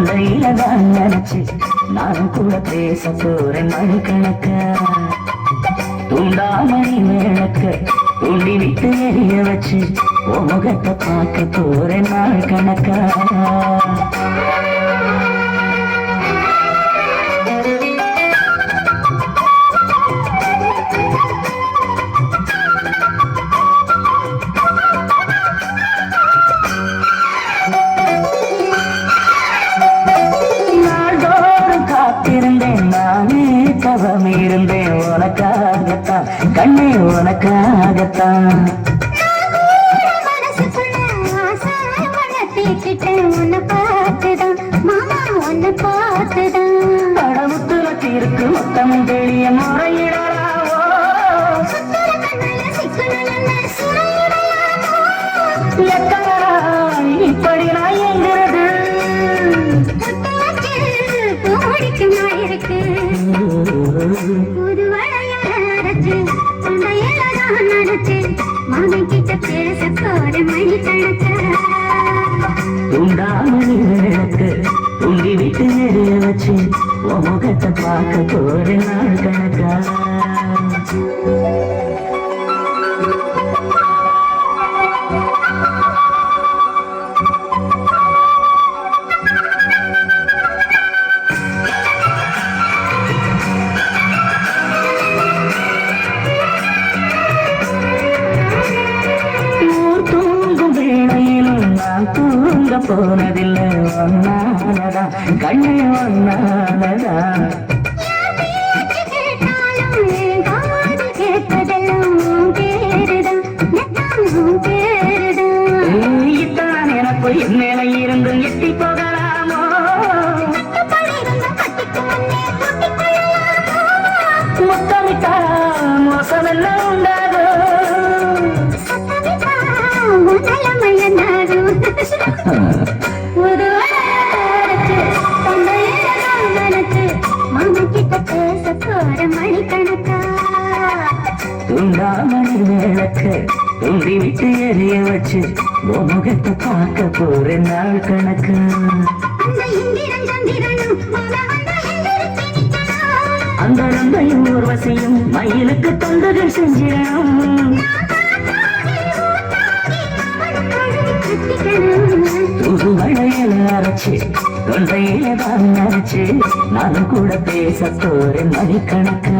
தொண்டையில தான் நினைச்சு நானும் கூட பேச போறேன் மணிக்கணக்க தூண்டாமணி மேளக்க தூண்டி விட்டு எரிய வச்சு உன் முகத்தை பார்க்க போறேன் நாள் கணக்கா இருந்தேன் உனக்காகத்தான் கண்ணே உனக்காகத்தான் கடவுத்துல தீர்க்கு மொத்தமும் தெளிய முறையிடலாவோ இப்படி நான் எங்கிறது புது வளையச்சு தொண்டையில்தான் நடச்சு மாமன் கிட்ட பேச போற மணி கணக்க துண்டாமணி விளக்கு துண்டி விட்டு எரிய வச்சு உன் முகத்தை பார்க்க போற நாள் கணக்கா தூங்க போனதில்லை ஒன்னாலதான் கண்ணே ஒன்னாலதான் இத்தான் எனக்கு என் மேல இருந்து எட்டி போகலாமோ முத்தமிட்டா மோசமெல்லாம் உண்டாதோ துண்டாமணி விளக்கு துண்டி விட்டு எரிய வச்சு முகத்தை பார்க்க போற நாள் கணக்கு அந்த நந்தையும் ஊர்வசியும் மயிலுக்கு தொண்டுகள் செஞ்சிடும் புது வளையல் அரைச்சு தொண்டையில தான் நினைச்சு நானும் கூட பேச போறேன் மணிக்கணக்கா